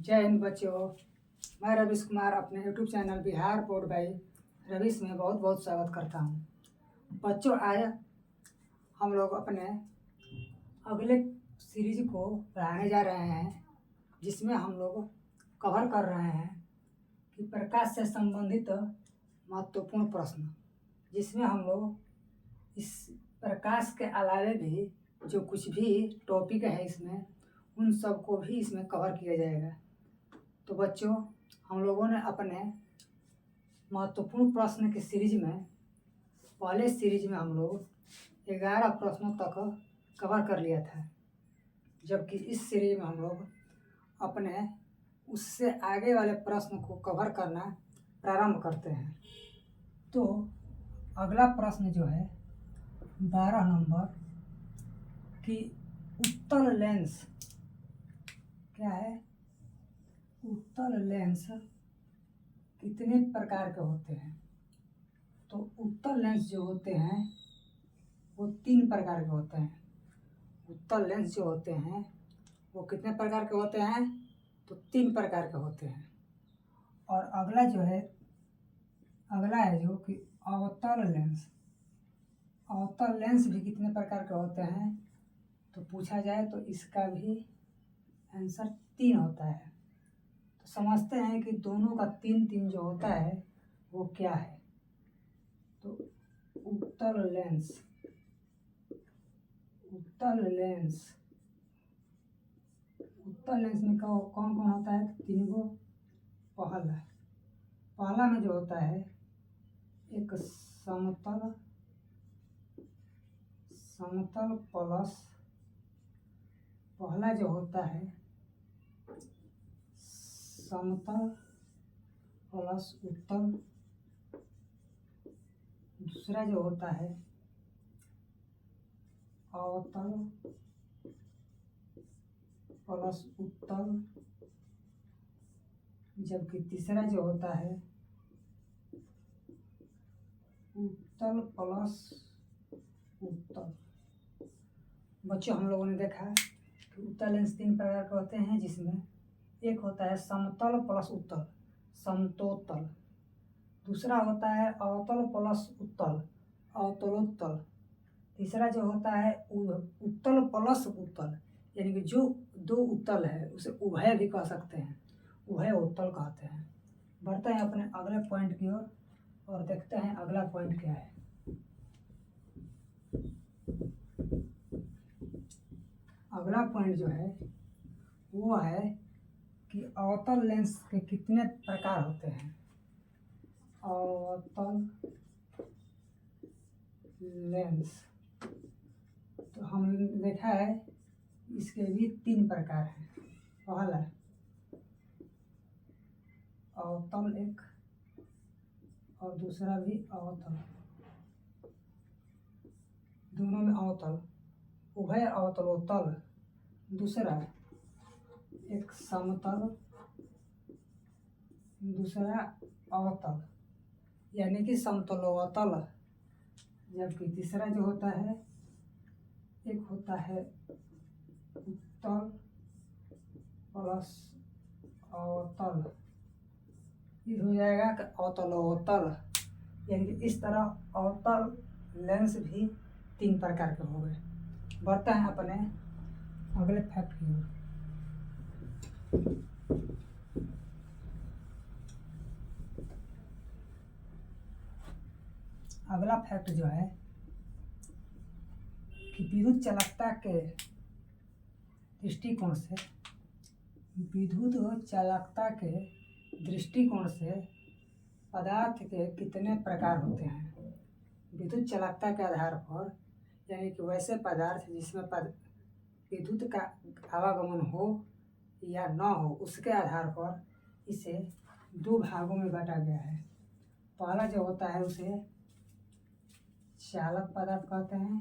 जय हिंद बच्चों। मैं रवीश कुमार अपने YouTube channel Bihar board by Ravish में बहुत बहुत स्वागत करता हूं। बच्चों, आज हम लोग अपने अगले सीरीज को पढ़ाने जा रहे हैं, जिसमें हम लोग कवर कर रहे हैं कि प्रकाश से संबंधित महत्वपूर्ण प्रश्न, जिसमें हम लोग इस प्रकाश के अलावे भी जो कुछ भी टॉपिक है इसमें, उन सब को भी इसमें कवर किया जाएगा। तो बच्चों, हम लोगों ने अपने महत्वपूर्ण प्रश्न की सीरीज में पहले सीरीज में हम लोग 11 प्रश्नों तक कवर कर लिया था, जबकि इस सीरीज में हम लोग अपने उससे आगे वाले प्रश्न को कवर करना प्रारंभ करते हैं। तो अगला प्रश्न जो है 12 नंबर कि उत्तल लेंस क्या है, उत्तल लेंस कितने प्रकार के होते हैं। तो उत्तल लेंस जो होते हैं वो 3 प्रकार के होते हैं। उत्तल लेंस जो होते हैं वो कितने प्रकार के होते हैं, तो 3 प्रकार के होते हैं। और अगला जो है, अगला है जो कि अवतल लेंस। अवतल लेंस भी कितने प्रकार के होते हैं, तो पूछा जाए तो इसका भी आंसर 3 होता है। तो समझते हैं कि दोनों का 3 जो होता है वो क्या है। तो उत्तल लेंस, उत्तल लेंस, उत्तल लेंस में कौन कौन होता है, 3 गो। पहला में जो होता है एक समतल, समतल प्लस, पहला जो होता है समतल प्लस उत्तल। दूसरा जो होता है अवतल प्लस उत्तल, जबकि तीसरा जो होता है उत्तल प्लस उत्तल। बच्चों, हम लोगों ने देखा कि उत्तल लेंस 3 प्रकार के होते हैं, जिसमें एक होता है समतल प्लस उत्तल, समतोत्तल। दूसरा होता है अवतल प्लस उत्तल, अवतलोत्तल। तीसरा जो होता है उत्तल प्लस उत्तल, यानी कि जो 2 उत्तल है उसे उभय भी कह सकते हैं, उभय उत्तल कहते हैं। बढ़ते हैं अपने अगले पॉइंट की ओर और देखते हैं अगला पॉइंट क्या है। अगला पॉइंट जो है वो है कि अवतल लेंस के कितने प्रकार होते हैं। अवतल लेंस, तो हमने देखा है इसके भी 3 प्रकार हैं। पहला अवतल एक और दूसरा भी अवतल, दोनों में अवतल, उभय अवतलोत्तल। दूसरा एक समतल, दूसरा अवतल यानी कि समतलोत्तल। जबकि तीसरा जो होता है एक होता है उत्तल प्लस अवतल, ये हो जाएगा कि अवतलोत्तल। यानी कि इस तरह अवतल लेंस भी 3 प्रकार के हो गए। बढ़ते हैं अपने अगले फैक्ट की ओर। अगला फैक्ट जो है कि विद्युत चालकता के दृष्टिकोण से, विद्युत चालकता के दृष्टिकोण से पदार्थ के कितने प्रकार होते हैं। विद्युत चालकता के आधार पर, यानी कि वैसे पदार्थ जिसमें विद्युत का आवागमन हो या न हो, उसके आधार पर इसे 2 भागों में बांटा गया है। पहला जो होता है उसे चालक पदार्थ कहते हैं,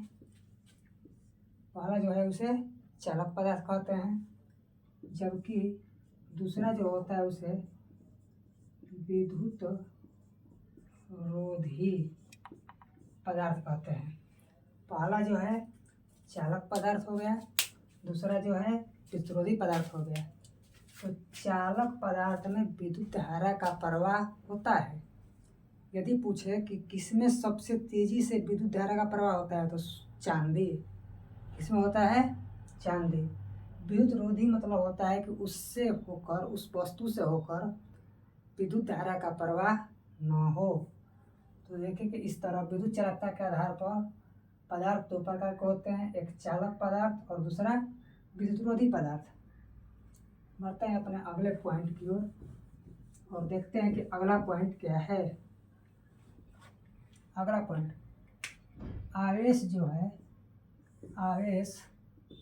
पहला जो है उसे चालक पदार्थ कहते हैं, जबकि दूसरा जो होता है उसे विद्युत रोधी पदार्थ कहते हैं। पहला जो है चालक पदार्थ हो गया, दूसरा जो है विद्युतरोधी पदार्थ हो गया। तो चालक पदार्थ में विद्युत धारा का प्रवाह होता है। यदि पूछे कि किसमें सबसे तेजी से विद्युत धारा का प्रवाह होता है, तो चांदी। किसमें होता है? चांदी। विद्युत रोधी मतलब होता है कि उससे होकर, उस वस्तु से होकर विद्युत धारा का प्रवाह न हो। तो देखिए कि इस तरह विद्युत चालकता के आधार पर पदार्थ दो प्रकार के होते हैं, एक चालक पदार्थ और दूसरा विद्युत रोधी पदार्थ। बढ़ते हैं अपने अगले पॉइंट की ओर और देखते हैं कि अगला पॉइंट क्या है। अगला पॉइंट, आवेश जो है, आवेश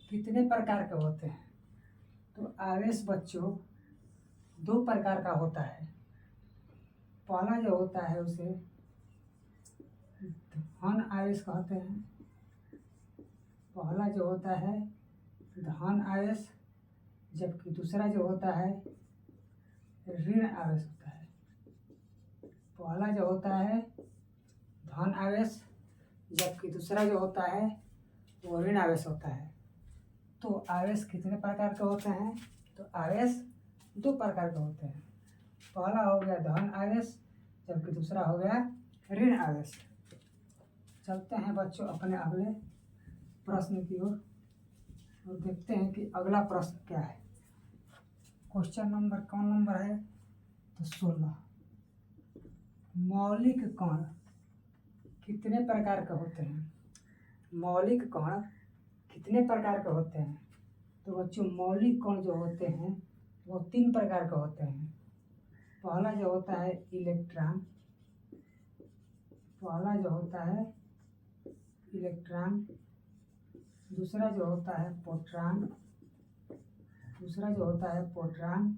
कितने प्रकार के होते हैं? तो आवेश बच्चों दो प्रकार का होता है। पहला जो होता है उसे धन आवेश कहते हैं। पहला जो होता है धन आवेश, जबकि दूसरा जो होता है ऋण आवेश होता है। पहला जो होता है धन आवेश, जबकि दूसरा जो होता है वो ऋण आवेश होता है। तो आवेश कितने प्रकार के होते हैं? तो आवेश दो प्रकार के होते हैं। पहला हो गया धन आवेश, जबकि दूसरा हो गया ऋण आवेश। चलते हैं बच्चों अपने अगले प्रश्न की ओर और देखते हैं कि अगला प्रश्न क्या है। क्वेश्चन नंबर कौन नंबर है? तो 16। मौलिक कण कितने प्रकार के होते हैं? मौलिक कण कितने प्रकार के होते हैं? तो बच्चों मौलिक कण जो होते हैं वो 3 प्रकार के होते हैं। पहला जो होता है इलेक्ट्रॉन, पहला जो होता है इलेक्ट्रॉन, दूसरा जो होता है प्रोटॉन, दूसरा जो होता है प्रोटॉन,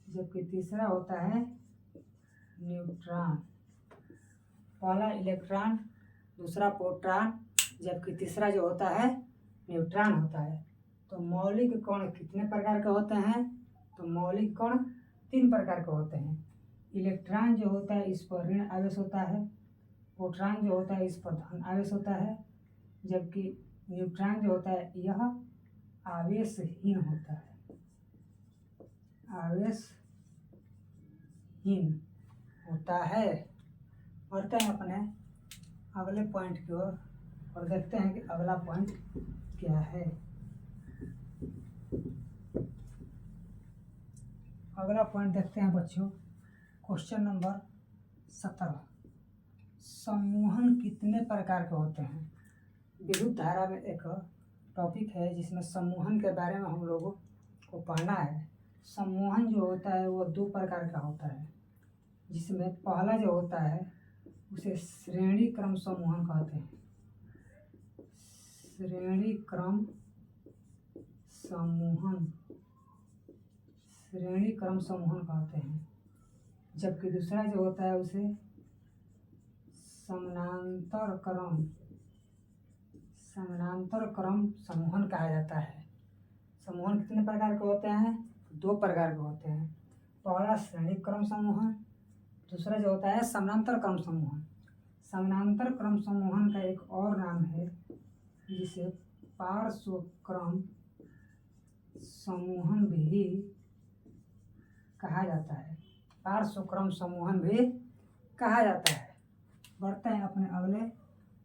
जबकि तीसरा होता है न्यूट्रॉन। पहला इलेक्ट्रॉन, दूसरा प्रोटॉन, जबकि तीसरा जो होता है न्यूट्रॉन होता है। तो मौलिक कण कितने प्रकार के होते हैं? तो मौलिक कण 3 प्रकार के होते हैं। इलेक्ट्रॉन जो होता है इस पर ऋण आवेश होता है, प्रोटॉन जो होता है इस पर धन आवेश होता है, जबकि न्यूट्रॉन जो होता है यह आवेशहीन होता है, आवेशहीन होता है। बढ़ते हैं अपने अगले पॉइंट की ओर और देखते हैं कि अगला पॉइंट क्या है। अगला पॉइंट देखते हैं बच्चों, क्वेश्चन नंबर 17। सम्मोहन कितने प्रकार के होते हैं? विद्युत धारा में एक टॉपिक है जिसमें सम्मोहन के बारे में हम लोगों को पढ़ना है। सम्मोहन जो होता है वो 2 प्रकार का होता है, जिसमें पहला जो होता है उसे श्रेणी क्रम सम्मोहन कहते हैं। श्रेणी क्रम सम्मोहन, श्रेणी क्रम सम्मोहन कहते हैं, जबकि दूसरा जो होता है उसे समानांतर क्रम सम्मोहन कहा जाता है। सम्मोहन कितने प्रकार के होते हैं? 2 प्रकार के होते हैं। पहला श्रेणी क्रम सम्मोहन, दूसरा जो होता है समानांतर क्रम सम्मोहन। समानांतर क्रम सम्मोहन का एक और नाम है जिसे पार्श्व क्रम सम्मोहन भी कहा जाता है, पार्श्व क्रम सम्मोहन भी कहा जाता है। बढ़ते हैं अपने अगले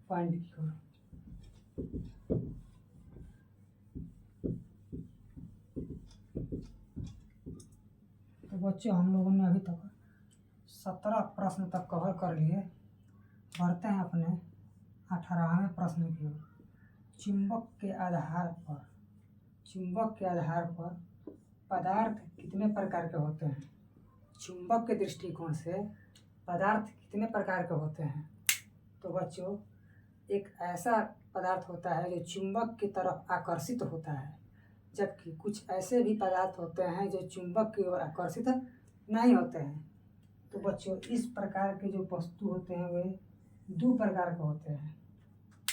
पॉइंट की ओर। तो बच्चों हम लोगों ने अभी तक 17 प्रश्न तक कवर कर लिए। बढ़ते हैं अपने 18वें प्रश्न की ओर। चुंबक के आधार पर पदार्थ कितने प्रकार के होते हैं? चुंबक के दृष्टिकोण से पदार्थ कितने प्रकार के होते हैं? तो बच्चों एक ऐसा पदार्थ होता है जो चुंबक की तरफ आकर्षित होता है, जबकि कुछ ऐसे भी पदार्थ होते हैं जो चुंबक की ओर आकर्षित नहीं होते हैं। तो बच्चों इस प्रकार के जो वस्तु होते हैं वे 2 प्रकार के होते हैं।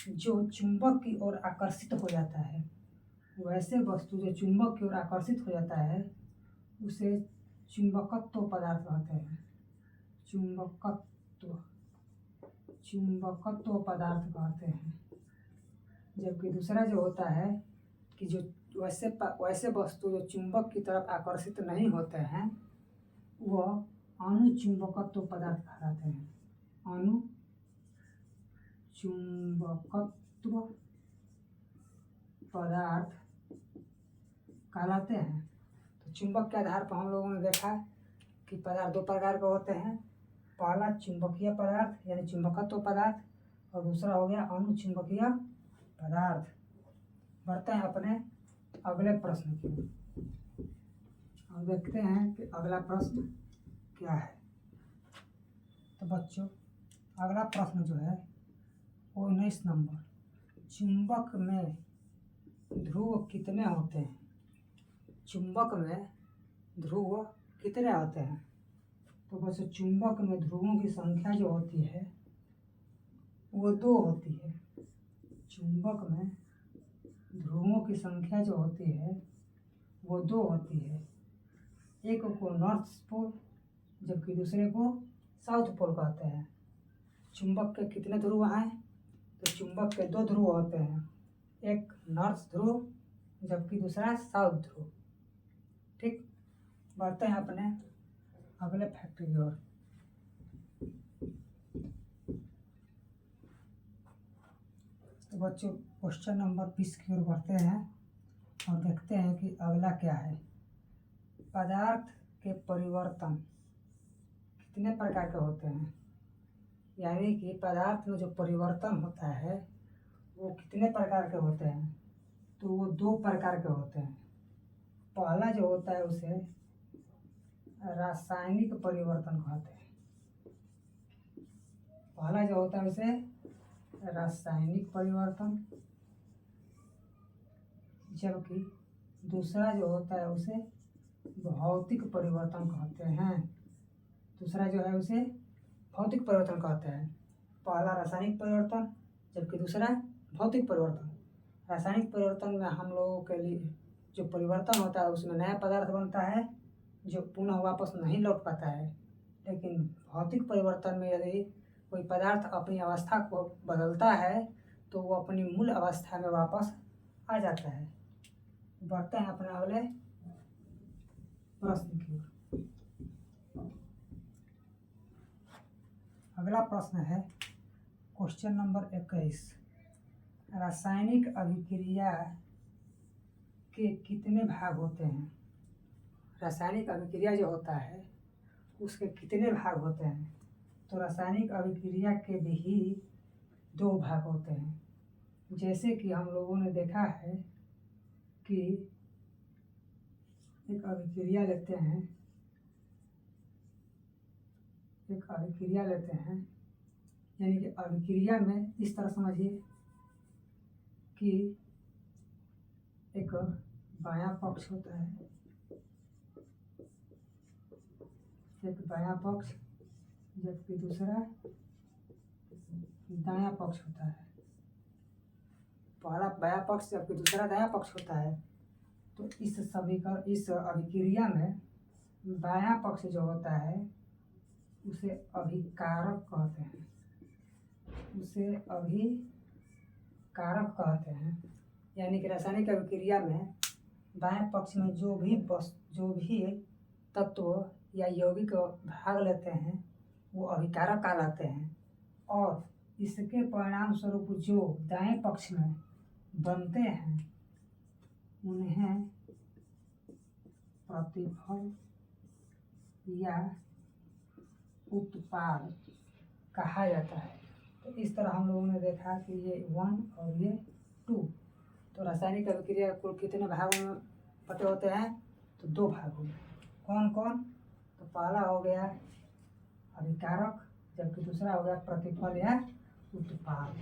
जो चुंबक की ओर आकर्षित हो जाता है, वैसे वस्तु जो चुंबक की ओर आकर्षित हो जाता है उसे चुंबकत्व पदार्थ कहते हैं। चुंबकत्व पदार्थ कहते हैं। जबकि दूसरा जो होता है कि जो वैसे वस्तु जो चुंबक की तरफ आकर्षित नहीं होते हैं वह अनुचुंबकत्व पदार्थ कहलाते हैं। अनुचुंबकत्व पदार्थ कहलाते हैं। तो चुंबक के आधार पर हम लोगों ने देखा कि पदार्थ दो प्रकार के होते हैं। पहला चुंबकीय पदार्थ यानी चुंबकत्व पदार्थ और दूसरा हो गया अनुचुंबकीय पदार्थ। बढ़ते हैं अपने अगले प्रश्न की। अब देखते हैं कि अगला प्रश्न क्या है। तो बच्चों अगला प्रश्न जो है 19 नंबर, चुंबक में ध्रुव कितने होते हैं? चुंबक में ध्रुव कितने होते हैं? तो बच्चों चुंबक में ध्रुवों की संख्या जो होती है वो 2 होती है। चुंबक में ध्रुवों की संख्या जो होती है वो 2 होती है। एक को नॉर्थ पोल जबकि दूसरे को साउथ पोल कहते हैं। चुंबक के कितने ध्रुव हैं? तो चुंबक के 2 ध्रुव होते हैं, एक नॉर्थ ध्रुव जबकि दूसरा साउथ ध्रुव। ठीक, बढ़ते हैं अपने अगले फैक्ट की ओर। तो बच्चों क्वेश्चन नंबर 20 की ओर बढ़ते हैं और देखते हैं कि अगला क्या है। पदार्थ के परिवर्तन कितने प्रकार के होते हैं? यानी कि पदार्थ में जो परिवर्तन होता है वो कितने प्रकार के होते हैं? तो वो 2 प्रकार के होते हैं। पहला जो होता है उसे रासायनिक परिवर्तन कहते हैं। पहला जो होता है उसे रासायनिक परिवर्तन, जबकि दूसरा जो होता है उसे भौतिक परिवर्तन कहते हैं। दूसरा जो है उसे भौतिक परिवर्तन कहते हैं। पहला रासायनिक परिवर्तन जबकि दूसरा भौतिक परिवर्तन। रासायनिक परिवर्तन में हम लोगों के लिए जो परिवर्तन होता है उसमें नया पदार्थ बनता है जो पुनः वापस नहीं लौट पाता है। लेकिन भौतिक परिवर्तन में यदि कोई पदार्थ अपनी अवस्था को बदलता है तो वो अपनी मूल अवस्था में वापस आ जाता है। बढ़ते हैं अपने अगले प्रश्न की ओर। अगला प्रश्न है क्वेश्चन नंबर 21, रासायनिक अभिक्रिया के कितने भाग होते हैं? रासायनिक अभिक्रिया जो होता है उसके कितने भाग होते हैं? तो रासायनिक अभिक्रिया के भी 2 भाग होते हैं। जैसे कि हम लोगों ने देखा है कि एक अभिक्रिया लेते हैं, यानी कि अभिक्रिया में इस तरह समझिए कि एक बायां पक्ष होता है, एक बायां पक्ष जबकि दूसरा दायां पक्ष होता है। पहला बायां पक्ष जबकि दूसरा दायां पक्ष होता है। तो इस अभिक्रिया में बायां पक्ष जो होता है उसे अभिकारक कहते हैं। यानी कि रासायनिक अभिक्रिया में बाएं पक्ष में जो भी तत्व या यौगिक भाग लेते हैं वो अभिकारक कहलाते हैं और इसके परिणाम स्वरूप जो दाएं पक्ष में बनते हैं उन्हें प्रतिफल या उत्पाद कहा जाता है। तो इस तरह हम लोगों ने देखा कि ये 1 और ये 2। तो रासायनिक अभिक्रिया कुल कितने भागों में बटे होते हैं? तो 2 भागों में। कौन कौन? तो पहला हो गया अभिकारक जबकि दूसरा हो गया प्रतिफल या उत्पाद।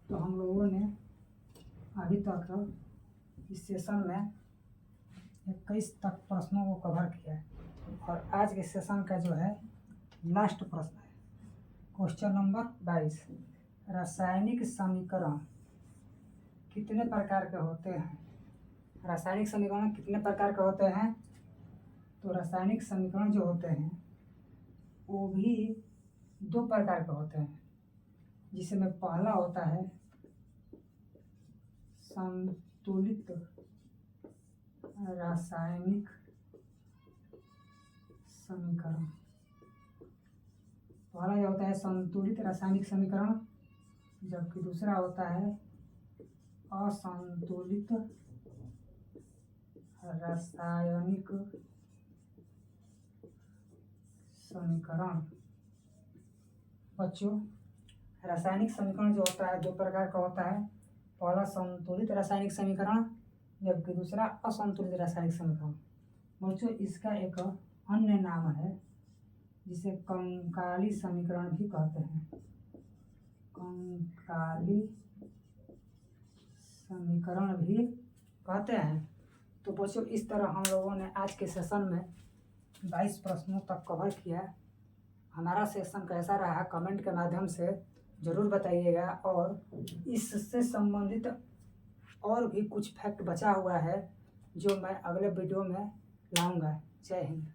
तो हम लोगों ने अभी तक इस सेशन में 21 तक प्रश्नों को कवर किया है और आज के सेशन का जो है लास्ट प्रश्न है क्वेश्चन नंबर 22, रासायनिक समीकरण कितने प्रकार के होते हैं? रासायनिक समीकरण कितने प्रकार के होते हैं? तो रासायनिक समीकरण जो होते हैं वो भी 2 प्रकार के होते हैं, जिसमें पहला होता है संतुलित संतुलित रासायनिक समीकरण। पहला जो होता है संतुलित रासायनिक समीकरण, जबकि दूसरा होता है असंतुलित रासायनिक समीकरण। बच्चों, रासायनिक समीकरण जो होता है दो प्रकार का होता है। पहला संतुलित रासायनिक समीकरण, जबकि दूसरा असंतुलित रासायनिक समीकरण। बच्चों, इसका एक अन्य नाम है जिसे कंकाली समीकरण भी कहते हैं। कंकाली समीकरण भी कहते हैं। तो बच्चों, इस तरह हम लोगों ने आज के सेशन में 22 प्रश्नों तक कवर किया। हमारा सेशन कैसा रहा कमेंट के माध्यम से ज़रूर बताइएगा, और इससे संबंधित और भी कुछ फैक्ट बचा हुआ है जो मैं अगले वीडियो में लाऊंगा। जय हिंद।